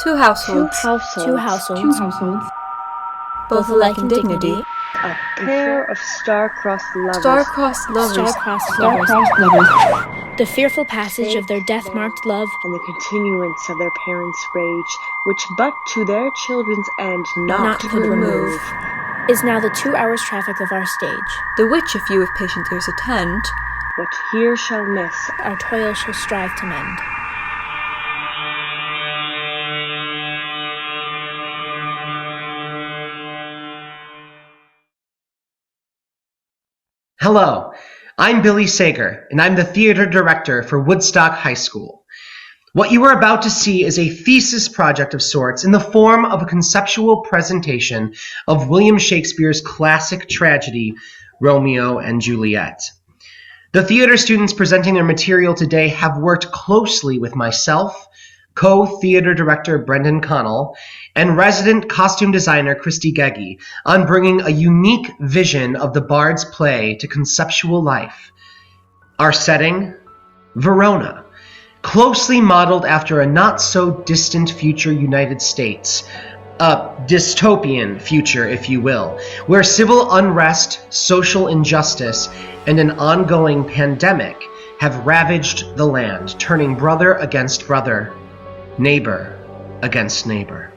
Two households. Both alike in dignity. A pair of star-crossed lovers. Star-crossed lovers. The fearful passage of their death-marked love, and the continuance of their parents' rage, which but to their children's end not could remove, is now the 2 hours traffic of our stage. the which if you with patient ears attend, what here shall miss. Our toil shall strive to mend. Hello, I'm Billy Sager, and I'm the theater director for Woodstock High School. What you are about to see is a thesis project of sorts in the form of a conceptual presentation of William Shakespeare's classic tragedy, Romeo and Juliet. The theater students presenting their material today have worked closely with myself, co-theater director Brendan Connell, and resident costume designer Christy Geggy on bringing a unique vision of the Bard's play to conceptual life. Our setting? Verona, closely modeled after a not-so-distant future United States, a dystopian future, if you will, where civil unrest, social injustice, and an ongoing pandemic have ravaged the land, turning brother against brother, neighbor against neighbor.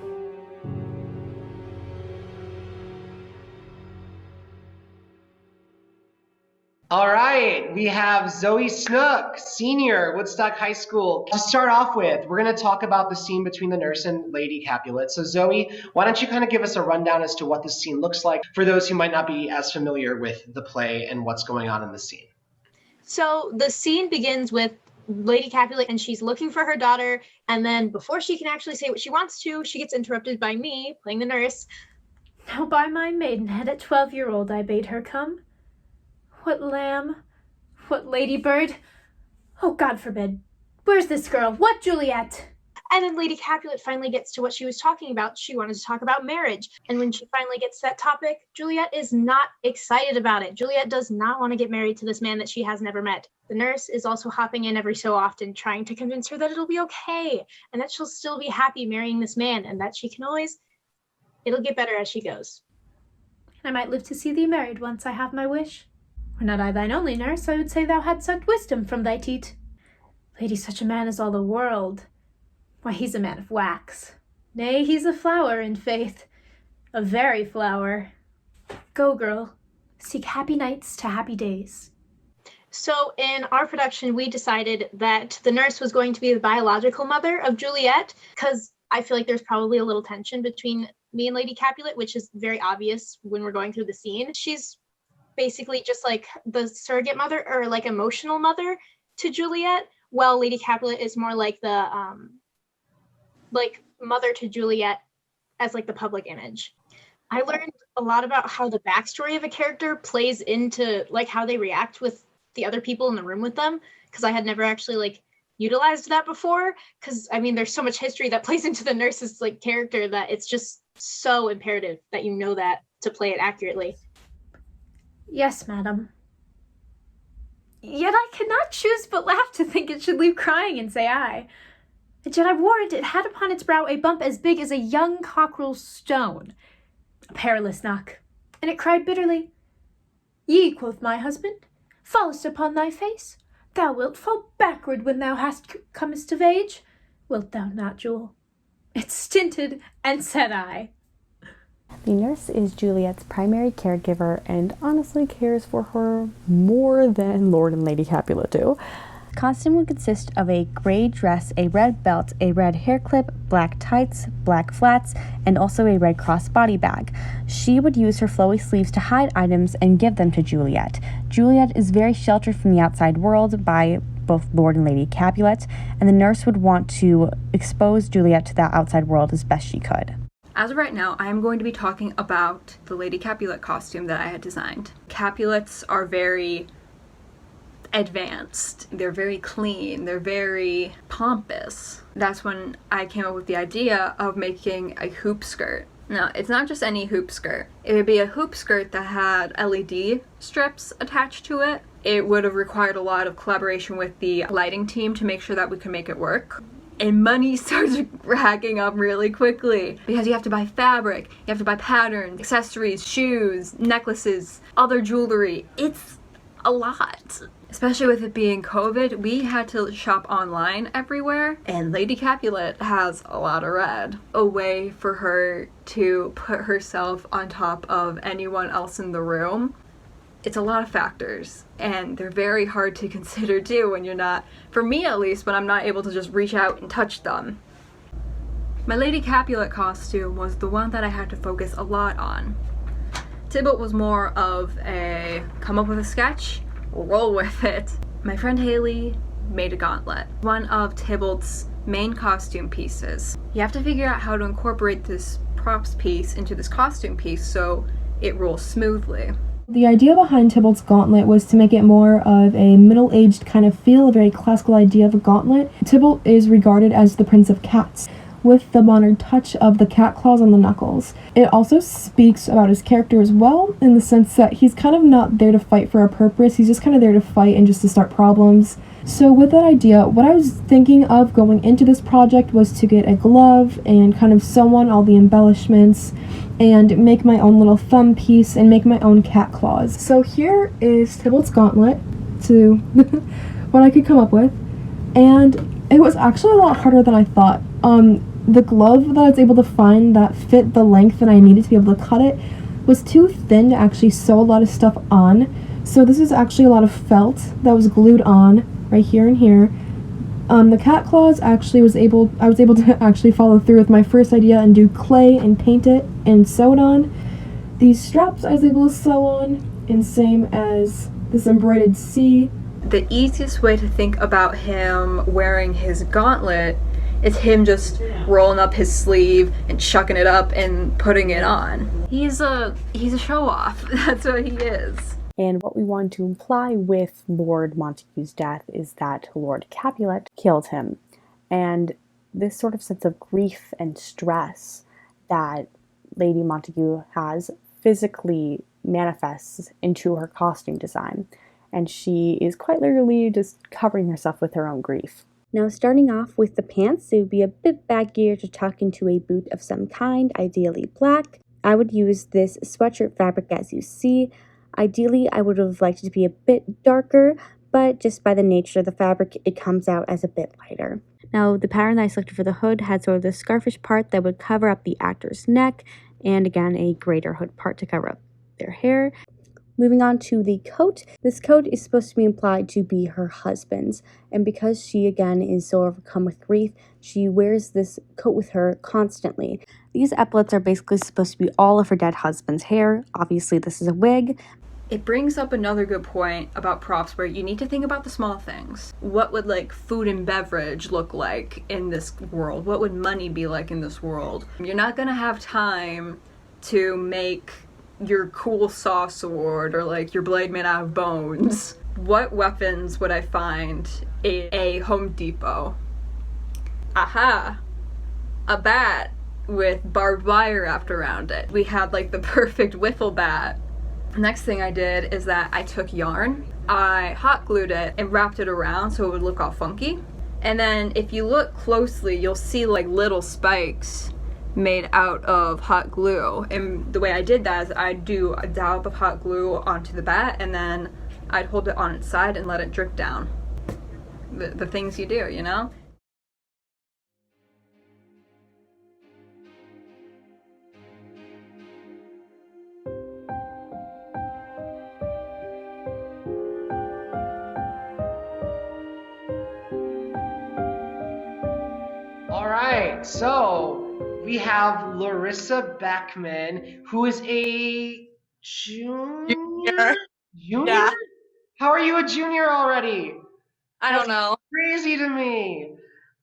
All right, we have Zoe Snook, senior, Woodstock High School. To start off with, we're going to talk about the scene between the nurse and Lady Capulet. So Zoe, why don't you kind of give us a rundown as to what this scene looks like for those who might not be as familiar with the play and what's going on in the scene. So the scene begins with Lady Capulet, and she's looking for her daughter, and then before she can actually say what she wants to, she gets interrupted by me, playing the nurse. Now by my maidenhead at 12-year-old I bade her come. What lamb? What ladybird? Oh, God forbid. Where's this girl? What Juliet? And then Lady Capulet finally gets to what she was talking about. She wanted to talk about marriage. And when she finally gets to that topic, Juliet is not excited about it. Juliet does not want to get married to this man that she has never met. The nurse is also hopping in every so often, trying to convince her that it'll be okay, and that she'll still be happy marrying this man, and that she can always, it'll get better as she goes. I might live to see thee married once I have my wish. Were not I thine only nurse, I would say thou had sucked wisdom from thy teat. Lady, such a man is all the world. Why, he's a man of wax. Nay, he's a flower, in faith. A very flower. Go, girl. Seek happy nights to happy days. So in our production, we decided that the nurse was going to be the biological mother of Juliet, because I feel like there's probably a little tension between me and Lady Capulet, which is very obvious when we're going through the scene. She's basically just like the surrogate mother, or like emotional mother to Juliet, while Lady Capulet is more like the like mother to Juliet as like the public image. I learned a lot about how the backstory of a character plays into like how they react with the other people in the room with them, because I had never actually like utilized that before, because I mean there's so much history that plays into the nurse's like character that it's just so imperative that you know that to play it accurately. Yes, madam. Yet I could not choose but laugh to think it should leave crying and say aye. And yet I warrant it had upon its brow a bump as big as a young cockerel's stone. A perilous knock, and it cried bitterly, Yea, quoth my husband, fallest upon thy face. Thou wilt fall backward when thou comest of age. Wilt thou not, Jewel? It stinted, and said I. The nurse is Juliet's primary caregiver and honestly cares for her more than Lord and Lady Capulet do. Costume would consist of a gray dress, a red belt, a red hair clip, black tights, black flats, and also a Red Cross body bag. She would use her flowy sleeves to hide items and give them to Juliet. Juliet is very sheltered from the outside world by both Lord and Lady Capulet, and the nurse would want to expose Juliet to that outside world as best she could. As of right now, I am going to be talking about the Lady Capulet costume that I had designed. Capulets are very advanced, they're very clean, they're very pompous. That's when I came up with the idea of making a hoop skirt. No, it's not just any hoop skirt. It would be a hoop skirt that had LED strips attached to it. It would have required a lot of collaboration with the lighting team to make sure that we could make it work. And money starts racking up really quickly because you have to buy fabric, you have to buy patterns, accessories, shoes, necklaces, other jewelry. It's a lot. Especially with it being COVID, we had to shop online everywhere, and Lady Capulet has a lot of red. A way for her to put herself on top of anyone else in the room. It's a lot of factors, and they're very hard to consider too when you're not, for me at least, when I'm not able to just reach out and touch them. My Lady Capulet costume was the one that I had to focus a lot on. Tybalt was more of a come up with a sketch, roll with it. My friend Haley made a gauntlet, one of Tybalt's main costume pieces. You have to figure out how to incorporate this props piece into this costume piece so it rolls smoothly. The idea behind Tybalt's gauntlet was to make it more of a middle-aged kind of feel, a very classical idea of a gauntlet. Tybalt is regarded as the Prince of Cats, with the modern touch of the cat claws on the knuckles. It also speaks about his character as well, in the sense that he's kind of not there to fight for a purpose, he's just kind of there to fight and just to start problems. So with that idea, what I was thinking of going into this project was to get a glove and kind of sew on all the embellishments and make my own little thumb piece and make my own cat claws. So here is Tybalt's gauntlet, to what I could come up with, and it was actually a lot harder than I thought. The glove that I was able to find that fit the length that I needed to be able to cut it was too thin to actually sew a lot of stuff on. So this is actually a lot of felt that was glued on right here and here. The cat claws I was able to actually follow through with my first idea and do clay and paint it and sew it on. These straps I was able to sew on, and same as this embroidered C. The easiest way to think about him wearing his gauntlet is him just rolling up his sleeve and chucking it up and putting it on. He's a show-off. That's what he is. And what we want to imply with Lord Montague's death is that Lord Capulet killed him. And this sort of sense of grief and stress that Lady Montague has physically manifests into her costume design. And she is quite literally just covering herself with her own grief. Now, starting off with the pants, it would be a bit baggier to tuck into a boot of some kind, ideally black. I would use this sweatshirt fabric as you see. Ideally, I would have liked it to be a bit darker, but just by the nature of the fabric, it comes out as a bit lighter. Now, the pattern that I selected for the hood had sort of the scarfish part that would cover up the actor's neck, and again, a greater hood part to cover up their hair. Moving on to the coat. This coat is supposed to be implied to be her husband's, and because she again is so overcome with grief, she wears this coat with her constantly. These epaulets are basically supposed to be all of her dead husband's hair. Obviously this is a wig. It brings up another good point about props where you need to think about the small things. What would like food and beverage look like in this world? What would money be like in this world? You're not gonna have time to make your cool saw sword or like your blade made out of bones. What weapons would I find in a Home Depot? Aha! A bat with barbed wire wrapped around it. We had like the perfect wiffle bat. Next thing I did is that I took yarn, I hot glued it and wrapped it around so it would look all funky. And then if you look closely, you'll see like little spikes made out of hot glue. And the way I did that is I'd do a dollop of hot glue onto the bat and then I'd hold it on its side and let it drip down. The things you do, you know? All right, so we have Larissa Beckman, who is a junior? Yeah. How are you a junior already? I don't know. Crazy to me.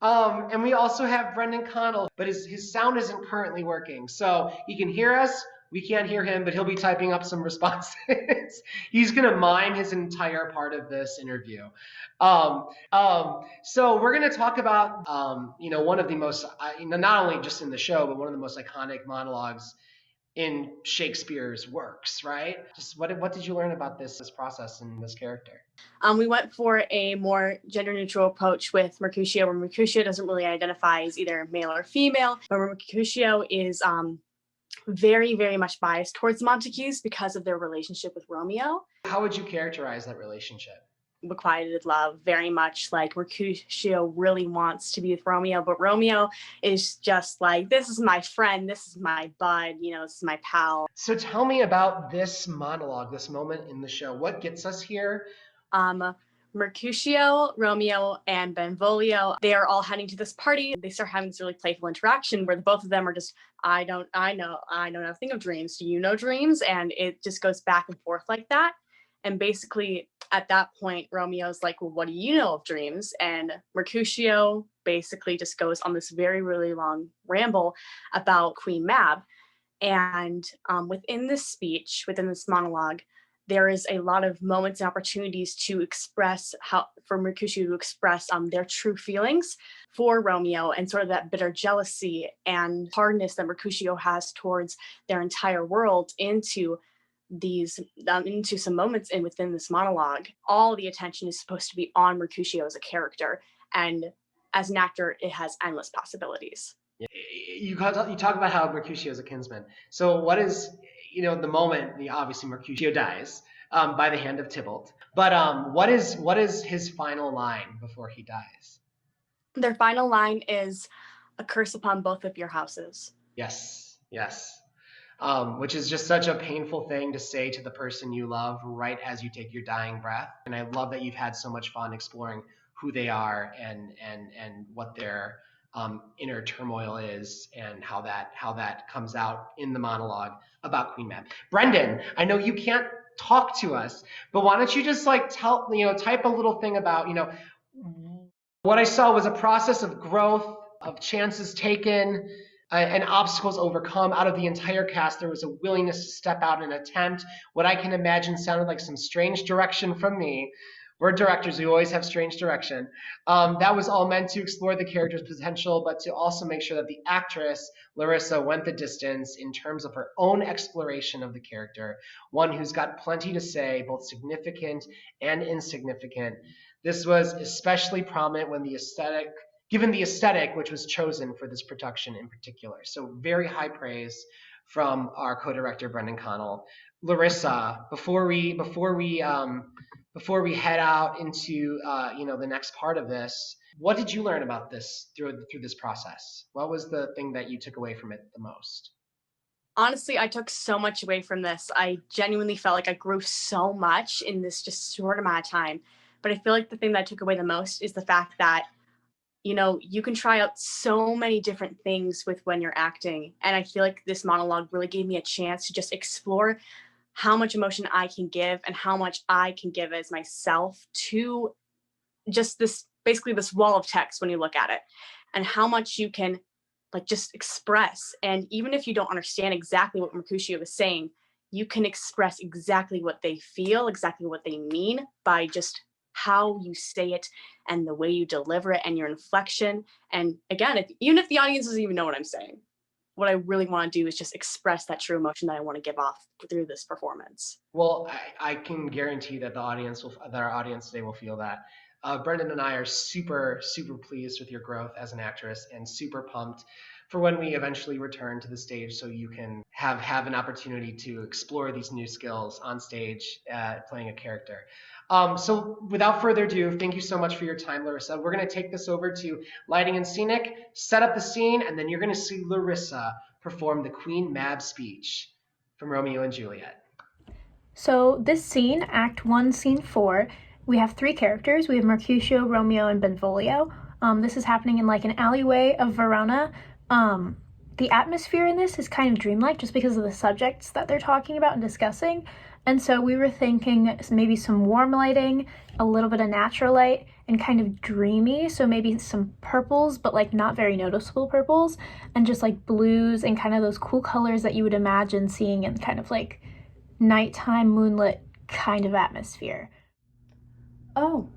And we also have Brendan Connell, but his sound isn't currently working. So he can hear us, We can't hear him, but he'll be typing up some responses. He's going to mime his entire part of this interview. So we're going to talk about, one of the most, not only just in the show, but one of the most iconic monologues in Shakespeare's works, right? Just what did you learn about this process and this character? We went for a more gender-neutral approach with Mercutio, where Mercutio doesn't really identify as either male or female, but Mercutio is very, very much biased towards Montagues because of their relationship with Romeo. How would you characterize that relationship? Requited love, very much like Mercutio really wants to be with Romeo, but Romeo is just like, this is my friend, this is my bud, this is my pal. So tell me about this monologue, this moment in the show. What gets us here? Mercutio, Romeo, and Benvolio, they are all heading to this party. They start having this really playful interaction where the both of them are just, I know nothing of dreams. Do you know dreams? And it just goes back and forth like that. And basically at that point, Romeo's like, well, what do you know of dreams? And Mercutio basically just goes on this very, really long ramble about Queen Mab. And within this speech, within this monologue, there is a lot of moments and opportunities to express for Mercutio to express their true feelings for Romeo and sort of that bitter jealousy and hardness that Mercutio has towards their entire world into some moments within this monologue. All the attention is supposed to be on Mercutio as a character, and as an actor, it has endless possibilities. You talk about how Mercutio is a kinsman. So what is, the moment, obviously Mercutio dies by the hand of Tybalt, but what is his final line before he dies? Their final line is, a curse upon both of your houses. Yes. Which is just such a painful thing to say to the person you love right as you take your dying breath. And I love that you've had so much fun exploring who they are and what their inner turmoil is, and how that comes out in the monologue about Queen Mab. Brendan, I know you can't talk to us, but why don't you just type a little thing about, what I saw was a process of growth, of chances taken, and obstacles overcome. Out of the entire cast, there was a willingness to step out and attempt what I can imagine sounded like some strange direction from me. We're directors, we always have strange direction. That was all meant to explore the character's potential, but to also make sure that the actress, Larissa, went the distance in terms of her own exploration of the character, one who's got plenty to say, both significant and insignificant. This was especially prominent when given the aesthetic which was chosen for this production in particular. So very high praise from our co-director, Brendan Connell. Larissa, before we head out into the next part of this, what did you learn about this through this process? What was the thing that you took away from it the most? Honestly, I took so much away from this. I genuinely felt like I grew so much in this just short amount of time. But I feel like the thing that I took away the most is the fact that you can try out so many different things with when you're acting. And I feel like this monologue really gave me a chance to just explore how much emotion I can give and how much I can give as myself to just this wall of text when you look at it, and how much you can just express. And even if you don't understand exactly what Mercutio is saying, you can express exactly what they feel, exactly what they mean by just how you say it and the way you deliver it and your inflection. And again, even if the audience doesn't even know what I'm saying, what I really want to do is just express that true emotion that I want to give off through this performance. Well, I can guarantee that our audience today will feel that. Brendan and I are super, super pleased with your growth as an actress, and super pumped for when we eventually return to the stage, so you can have an opportunity to explore these new skills on stage playing a character. So without further ado, thank you so much for your time, Larissa. We're going to take this over to Lighting and Scenic, set up the scene, and then you're going to see Larissa perform the Queen Mab speech from Romeo and Juliet. So this scene, Act 1, Scene 4, we have three characters. We have Mercutio, Romeo, and Benvolio. This is happening in an alleyway of Verona. The atmosphere in this is kind of dreamlike just because of the subjects that they're talking about and discussing. And so we were thinking maybe some warm lighting, a little bit of natural light, and kind of dreamy. So maybe some purples, but like not very noticeable purples, and just like blues and kind of those cool colors that you would imagine seeing in kind of like nighttime moonlit kind of atmosphere. Oh,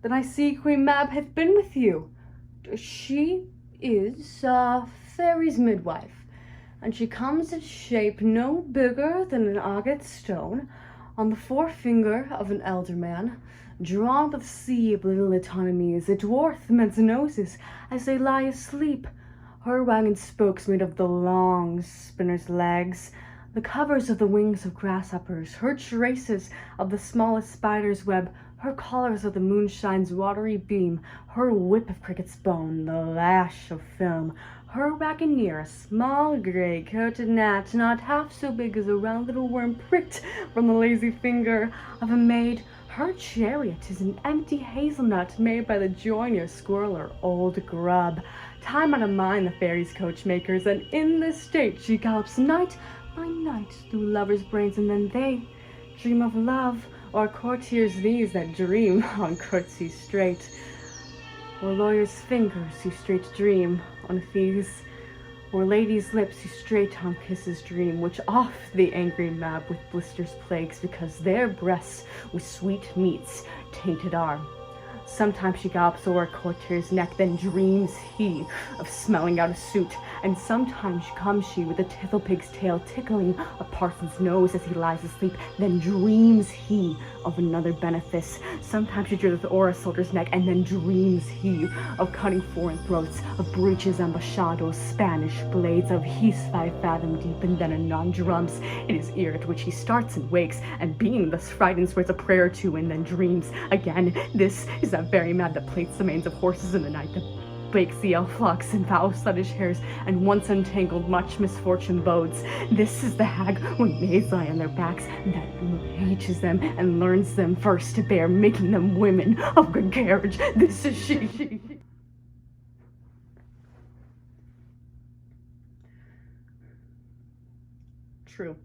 then I see Queen Mab hath been with you. She is a fairy's midwife, and she comes in shape no bigger than an agate stone, on the forefinger of an elder man, drawn to the sea of little autonomies, that dwarf men's noses as they lie asleep. Her wagon spokes made of the long spinner's legs, the covers of the wings of grasshoppers, her traces of the smallest spider's web, her collars of the moonshine's watery beam, her whip of cricket's bone, the lash of film, her wagoneer, a small gray-coated gnat, not half so big as a round little worm pricked from the lazy finger of a maid. Her chariot is an empty hazelnut made by the joiner, squirrel, or old grub. Time out of mind the fairies' coachmakers, and in this state she gallops night by night through lovers' brains, and then they dream of love, or courtiers these that dream on curtsies straight, or lawyers' fingers who straight dream on fees, or ladies' lips who straight on kisses dream, which oft the angry Mab with blisters plagues, because their breasts with sweet meats tainted are. Sometimes she gallops o'er a courtier's neck, then dreams he of smelling out a suit, and sometimes comes she with a tittle pig's tail tickling a parson's nose as he lies asleep, then dreams he of another benefice. Sometimes she driveth o'er a soldier's neck, and then dreams he of cutting foreign throats, of breeches, ambuscados, Spanish blades, of heaths 5 fathom deep, and then anon drums in his ear, at which he starts and wakes, and being thus frightened swears a prayer or two, and then dreams again. This is that very Mab that plaits the manes of horses in the night, that bakes the elf locks and foul sluttish hairs, and once untangled much misfortune bodes. This is the hag when maids lie on their backs, that teaches them and learns them first to bear, making them women of good carriage. This is she. True.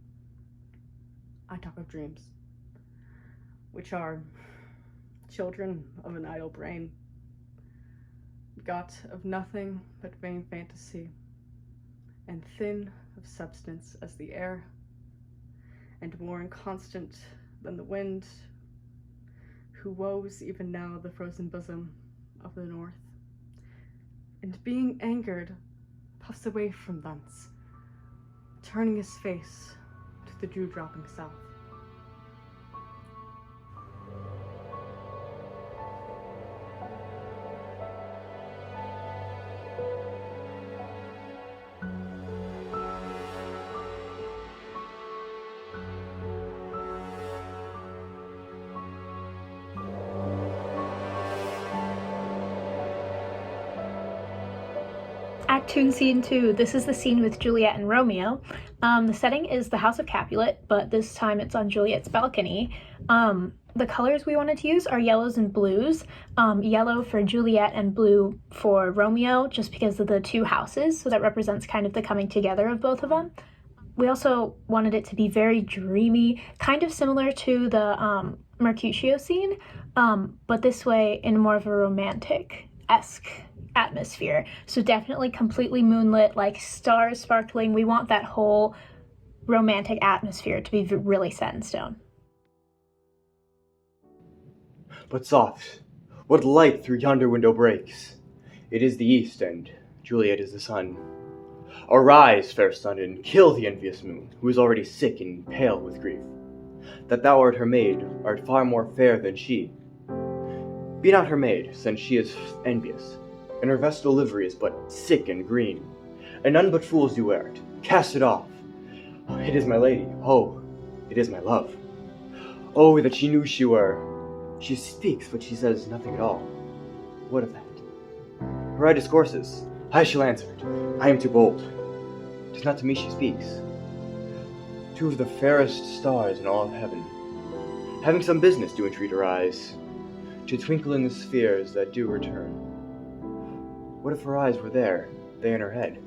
I talk of dreams, which are children of an idle brain, got of nothing but vain fantasy, and thin of substance as the air, and more inconstant than the wind, who woes even now the frozen bosom of the north, and being angered, puffs away from thence, turning his face to the dew-dropping south. Act 2 and Scene 2, this is the scene with Juliet and Romeo. The setting is the House of Capulet, but this time it's on Juliet's balcony. The colors we wanted to use are yellows and blues. Yellow for Juliet and blue for Romeo, just because of the two houses, so that represents kind of the coming together of both of them. We also wanted it to be very dreamy, kind of similar to the Mercutio scene, but this way in more of a romantic-esque atmosphere. So definitely completely moonlit, like stars sparkling. We want that whole romantic atmosphere to be really set in stone. But soft, what light through yonder window breaks? It is the east, and Juliet is the sun. Arise, fair sun, and kill the envious moon, who is already sick and pale with grief. That thou art her maid, art far more fair than she. Be not her maid, since she is envious, and her vestal livery is but sick and green, and none but fools do wear it. Cast it off. It is my lady. Oh, it is my love. Oh, that she knew she were. She speaks, but she says nothing at all. What of that? Her eye discourses. I shall answer it. I am too bold. 'Tis not to me she speaks. Two of the fairest stars in all of heaven, having some business, do entreat her eyes to twinkle in the spheres that do return. What if her eyes were there, they in her head?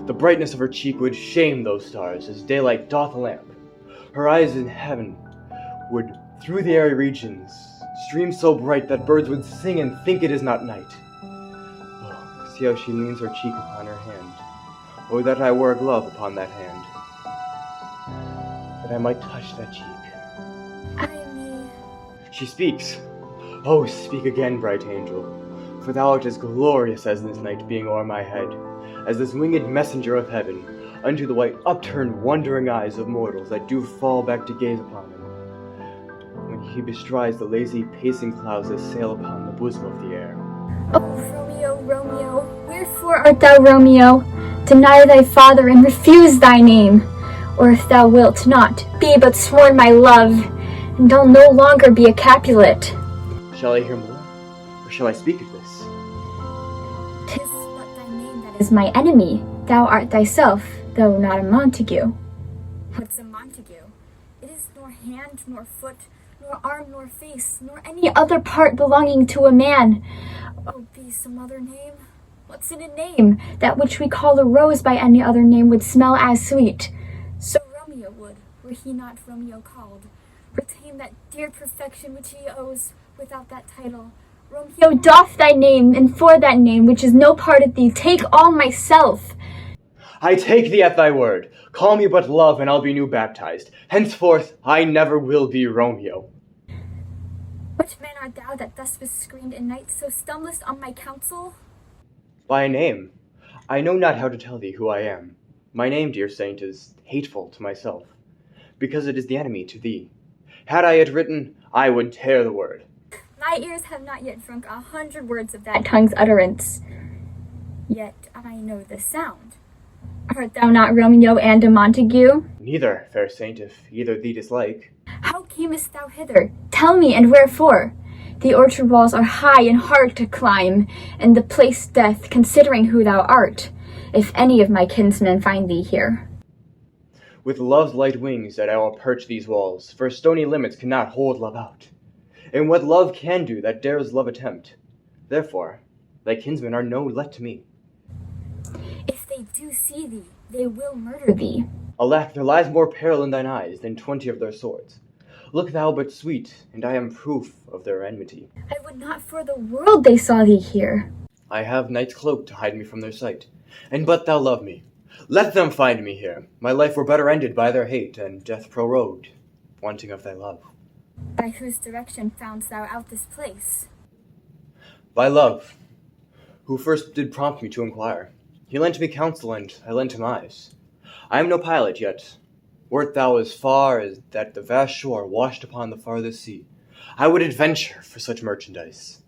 The brightness of her cheek would shame those stars, as daylight doth a lamp. Her eyes in heaven would, through the airy regions, stream so bright that birds would sing and think it is not night. Oh, see how she leans her cheek upon her hand. Oh, that I wore a glove upon that hand, that I might touch that cheek. She speaks. Oh, speak again, bright angel, for thou art as glorious as this night being o'er my head, as this winged messenger of heaven, unto the white upturned wondering eyes of mortals that do fall back to gaze upon him, when he bestrides the lazy pacing clouds that sail upon the bosom of the air. Oh, Romeo, Romeo, wherefore art thou Romeo? Deny thy father and refuse thy name, or if thou wilt not, be but sworn my love, and I'll no longer be a Capulet. Shall I hear more, or shall I speak of this? 'Tis but thy name that is my enemy. Thou art thyself, though not a Montague. What's a Montague? It is nor hand, nor foot, nor arm, nor face, nor any Other part belonging to a man. Oh, be some other name? What's in a name? Name, that which we call a rose by any other name would smell as sweet. So Romeo would, were he not Romeo called, retain that dear perfection which he owes without that title. Romeo doff thy name, and for that name, which is no part of thee, take all myself. I take thee at thy word. Call me but love, and I'll be new baptized. Henceforth I never will be Romeo. What man art thou that thus was screened in night, so stumblest on my counsel? By a name. I know not how to tell thee who I am. My name, dear saint, is hateful to myself, because it is the enemy to thee. Had I it written, I would tear the word. My ears have not yet drunk 100 words of That tongue's utterance. yet I know the sound. Art thou not Romeo and a Montague? Neither, fair saint, if either thee dislike. How camest thou Hither, tell me, and wherefore? The orchard walls are high and hard to climb, and the place death, considering who thou art, if any of my kinsmen find thee here. With love's light wings that I will perch these walls, for stony limits cannot hold love out. And what love can do that dares love attempt. Therefore, thy kinsmen are no let to me. If they do see thee, they will murder thee. Alack, there lies more peril in thine eyes than 20 of their swords. Look thou but sweet, and I am proof of their enmity. I would not for the world World they saw thee here. I have night's cloak to hide me from their sight. And but thou love me, let them find me here. My life were better ended by their hate, and death prorogued, wanting of thy love. By whose direction foundst thou out this place? By love, who first did prompt me to inquire. He lent me counsel, and I lent him eyes. I am no pilot, yet wert thou as far as that the vast shore washed upon the farthest sea, I would adventure for such merchandise.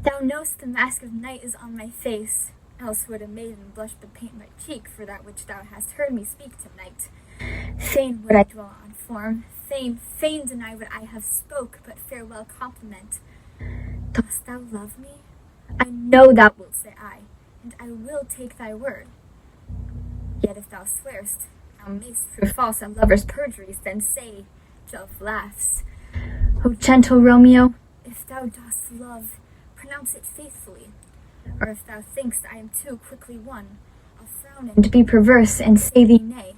Thou know'st the mask of night is on my face, else would a maiden blush but paint my cheek for that which thou hast heard me speak tonight. Fain would I dwell on form, fain deny what I have spoke, but farewell compliment. Dost thou love me? I know thou wilt say aye, and I will take thy word. Yet if thou swearst, thou mayst prove false a lover's perjuries, then say, Jove laughs. O gentle Romeo, If thou dost love, pronounce it faithfully. Or if thou thinkst I am too quickly won, I'll frown and be perverse, and say thee nay,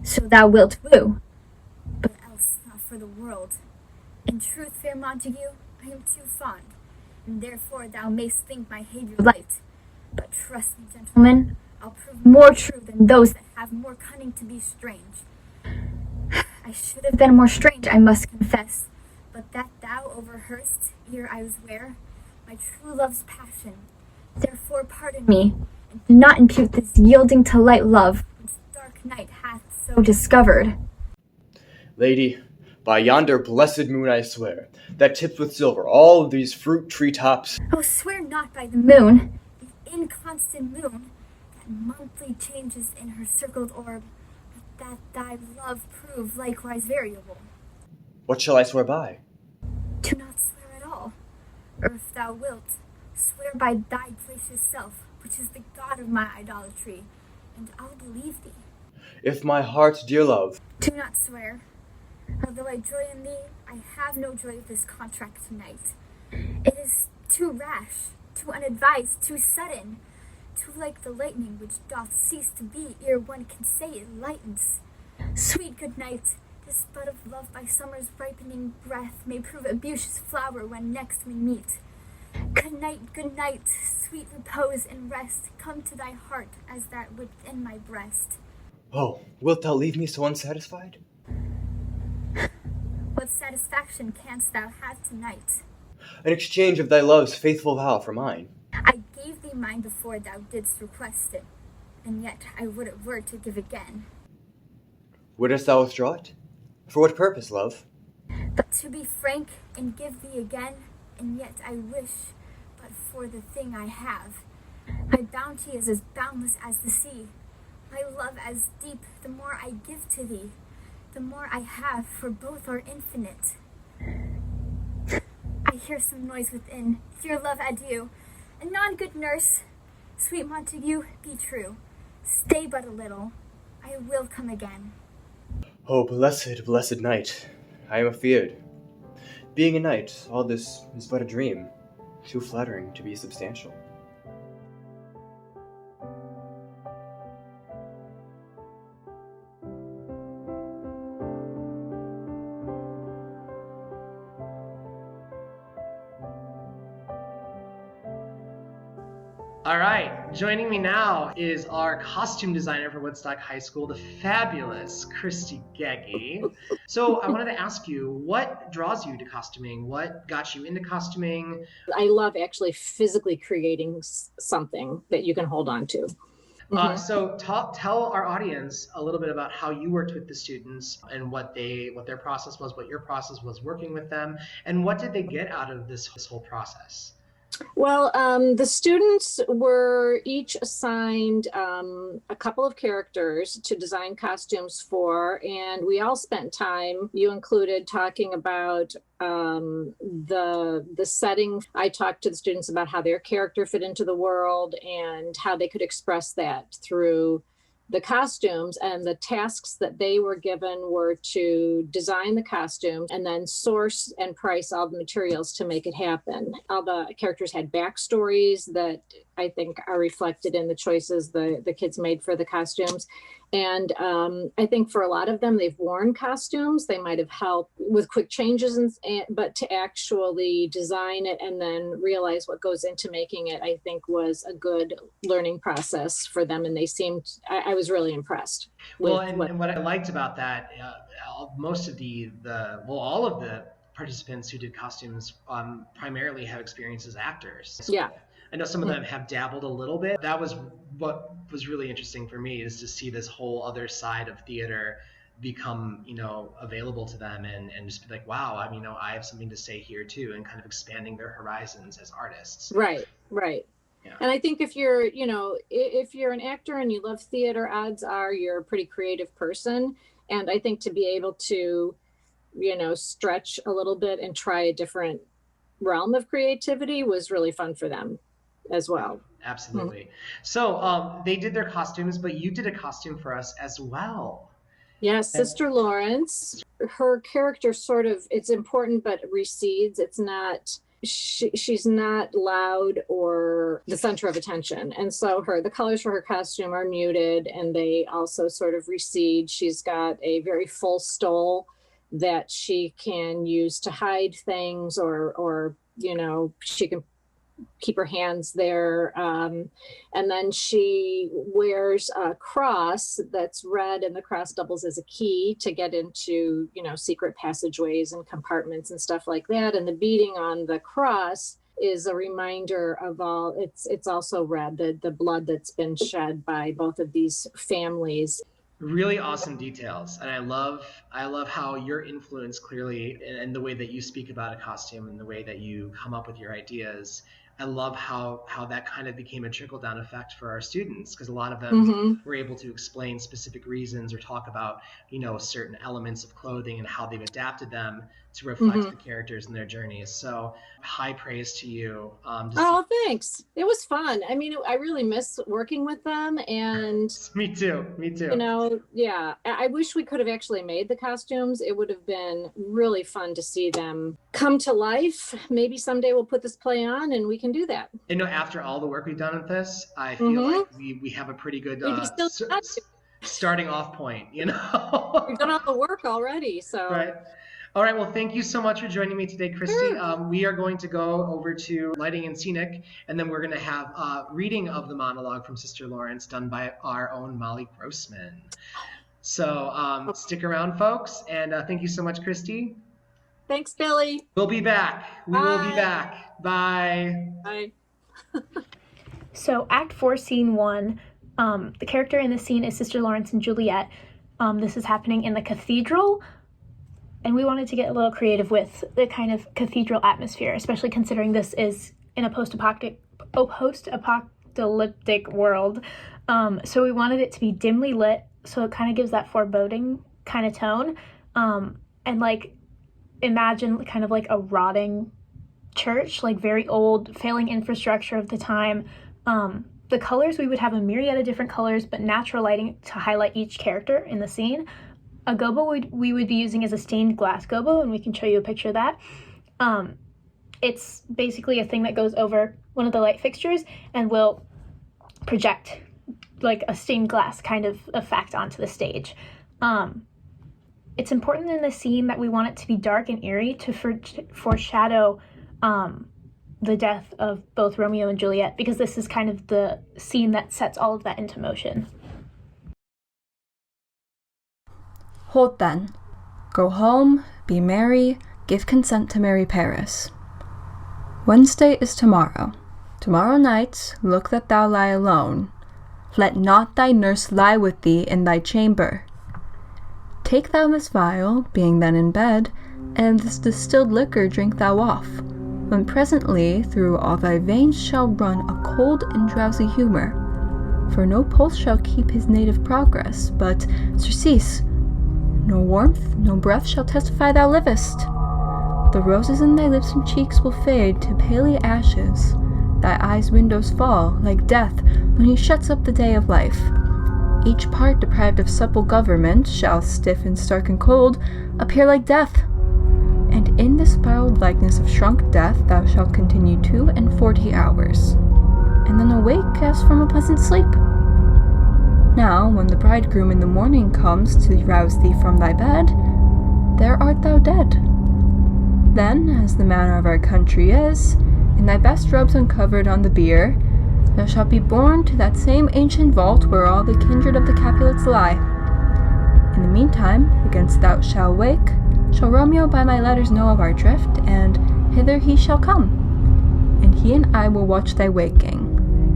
so thou wilt woo. but else not for the world. In truth, fair Montague, I am too fond, and therefore thou mayst think my havior light. But trust me, gentlemen, I'll prove more true than those that have more cunning to be strange. I should have been more strange, I must confess. But that thou overheardst ere I was ware, my true love's passion. Therefore pardon me, Me, and do not impute this yielding to light love, which dark night hath so discovered. Lady, by yonder blessed moon I swear, that tips with silver all of these fruit tree-tops. Oh, swear not by the moon, the inconstant moon, that monthly changes in her circled orb, but that thy love prove likewise variable. What shall I swear by? Do not swear at all, or if thou wilt, swear by thy gracious self, which is the god of my idolatry, and I'll believe thee. If my heart's dear love. Do not swear. Although I joy in thee, I have no joy of this contract tonight. It is too rash, too unadvised, too sudden, too like the lightning which doth cease to be ere one can say it lightens. Sweet good night, This bud of love by summer's ripening breath may prove a beauteous flower when next we meet. Good night, sweet repose and rest. Come to thy heart as that within my breast. Oh, wilt thou leave me so unsatisfied? What satisfaction canst thou have tonight? An exchange of thy love's faithful vow for mine. I gave thee mine before thou didst request it, and yet I would it were to give again. Wouldst thou withdraw it? For what purpose, love? But to be frank and give thee again, and yet I wish but for the thing I have. My bounty is as boundless as the sea, my love as deep. The more I give to thee, the more I have, for both are infinite. I hear some noise within. Dear love, adieu. Anon, good nurse. Sweet Montague, be true. Stay but a little. I will come again. Oh, blessed night. I am afeard. Being a knight, all this is but a dream, too flattering to be substantial. All right, joining me now is our costume designer for Woodstock High School, the fabulous Christy Geggy. So I wanted to ask you, what draws you to costuming? What got you into costuming? I love actually physically creating something that you can hold on to. So tell our audience a little bit about how you worked with the students and what their process was, what your process was working with them, and what did they get out of this whole process? Well, the students were each assigned a couple of characters to design costumes for, and we all spent time, you included, talking about the setting. I talked to the students about how their character fit into the world and how they could express that through the costumes, and the tasks that they were given were to design the costume and then source and price all the materials to make it happen. All the characters had backstories that I think are reflected in the choices the kids made for the costumes. And I think for a lot of them, they've worn costumes. They might have helped with quick changes, but to actually design it and then realize what goes into making it, I think was a good learning process for them. And they seemed, I was really impressed. And what I liked about that, most of all of the participants who did costumes primarily have experience as actors. Yeah. I know some of them have dabbled a little bit. That was what was really interesting for me, is to see this whole other side of theater become, available to them and just be like, wow, I have something to say here too, and kind of expanding their horizons as artists. Right. Yeah. And I think if you're an actor and you love theater, odds are you're a pretty creative person. And I think to be able to, stretch a little bit and try a different realm of creativity was really fun for them as well. Absolutely. So they did their costumes, but you did a costume for us as well. Yes, Sister Lawrence, her character sort of, it's important, but recedes. It's not, she's not loud or the center of attention. And so the colors for her costume are muted, and they also sort of recede. She's got a very full stole that she can use to hide things, or she can keep her hands there. And then she wears a cross that's red, and the cross doubles as a key to get into, secret passageways and compartments and stuff like that. And the beading on the cross is a reminder of all, it's also red, the blood that's been shed by both of these families. Really awesome details. And I love how your influence clearly, and the way that you speak about a costume and the way that you come up with your ideas. I love how that kind of became a trickle-down effect for our students, because a lot of them were able to explain specific reasons or talk about, certain elements of clothing and how they've adapted them to reflect the characters and their journeys. So high praise to you. Oh, thanks. It was fun. I really miss working with them, and Me too. Yeah, I wish we could have actually made the costumes. It would have been really fun to see them come to life. Maybe someday we'll put this play on and we can do that. After all the work we've done with this, I feel like we have a pretty good starting off point, you know? We've done all the work already, so. Right. All right, well, thank you so much for joining me today, Christy. We are going to go over to Lighting and Scenic, and then we're going to have a reading of the monologue from Sister Lawrence done by our own Molly Grossman. So stick around, folks, and thank you so much, Christy. Thanks, Billy. We'll be back. We will be back. Bye. Bye. So Act 4, Scene 1, the character in this scene is Sister Lawrence and Juliet. This is happening in the cathedral, and we wanted to get a little creative with the kind of cathedral atmosphere, especially considering this is in a post-apocalyptic world. So we wanted it to be dimly lit, so it kind of gives that foreboding kind of tone. And like, imagine kind of like a rotting church, like very old, failing infrastructure of the time. The colors, we would have a myriad of different colors, but natural lighting to highlight each character in the scene. A gobo we would be using as a stained glass gobo, and we can show you a picture of that. It's basically a thing that goes over one of the light fixtures and will project like a stained glass kind of effect onto the stage. It's important in the scene that we want it to be dark and eerie to foreshadow the death of both Romeo and Juliet, because this is kind of the scene that sets all of that into motion. Hold then. Go home, be merry, give consent to marry Paris. Wednesday is tomorrow. Tomorrow night, look that thou lie alone. Let not thy nurse lie with thee in thy chamber. Take thou this vial, being then in bed, and this distilled liquor drink thou off, when presently through all thy veins shall run a cold and drowsy humour. For no pulse shall keep his native progress, but surcease. No warmth, no breath shall testify thou livest. The roses in thy lips and cheeks will fade to paly ashes. Thy eyes' windows fall, like death, when he shuts up the day of life. Each part deprived of supple government shall, stiff and stark and cold, appear like death. And in this spiraled likeness of shrunk death thou shalt continue 42 hours, and then awake as from a pleasant sleep. Now, when the bridegroom in the morning comes to rouse thee from thy bed, there art thou dead. Then, as the manner of our country is, in thy best robes uncovered on the bier, thou shalt be borne to that same ancient vault where all the kindred of the Capulets lie. In the meantime, against thou shalt wake, shall Romeo by my letters know of our drift, and hither he shall come. And he and I will watch thy waking.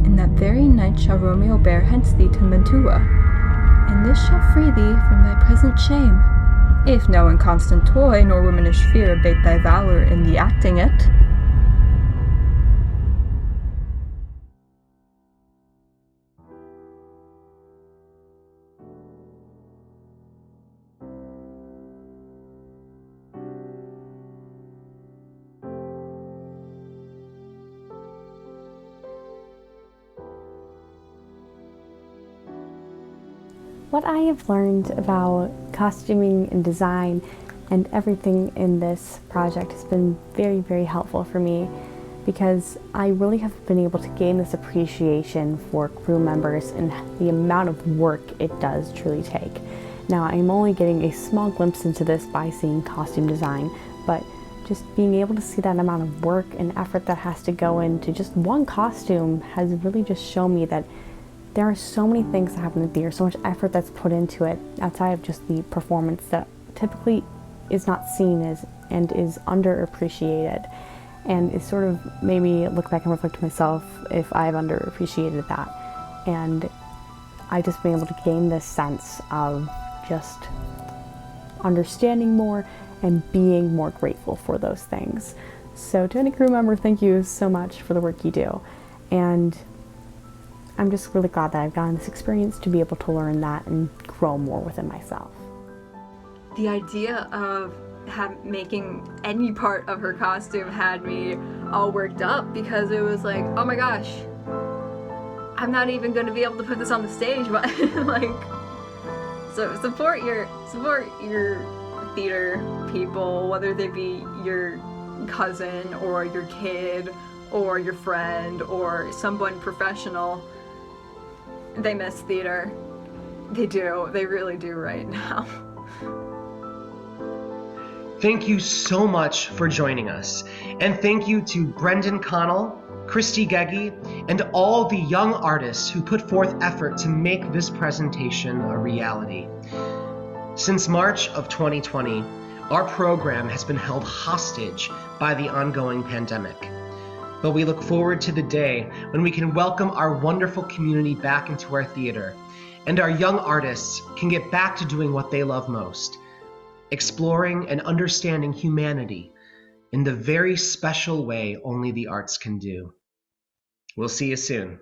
And that very night shall Romeo bear hence thee to Mantua, and this shall free thee from thy present shame, if no inconstant toy nor womanish fear abate thy valour in the acting it. What I have learned about costuming and design and everything in this project has been very, very helpful for me, because I really have been able to gain this appreciation for crew members and the amount of work it does truly take. Now, I'm only getting a small glimpse into this by seeing costume design, but just being able to see that amount of work and effort that has to go into just one costume has really just shown me that there are so many things that happen in the theater, so much effort that's put into it outside of just the performance that typically is not seen as and is underappreciated. And it sort of made me look back and reflect to myself if I've underappreciated that. And I've just been able to gain this sense of just understanding more and being more grateful for those things. So to any crew member, thank you so much for the work you do. And I'm just really glad that I've gotten this experience to be able to learn that and grow more within myself. The idea of making any part of her costume had me all worked up, because it was like, oh my gosh, I'm not even going to be able to put this on the stage, but like, so support your theater people, whether they be your cousin or your kid or your friend or someone professional. They miss theater, They do. They really do right now. Thank you so much for joining us. And thank you to Brendan Connell, Christy Geggy, and all the young artists who put forth effort to make this presentation a reality. Since March of 2020, our program has been held hostage by the ongoing pandemic. But we look forward to the day when we can welcome our wonderful community back into our theater, and our young artists can get back to doing what they love most, exploring and understanding humanity in the very special way only the arts can do. We'll see you soon.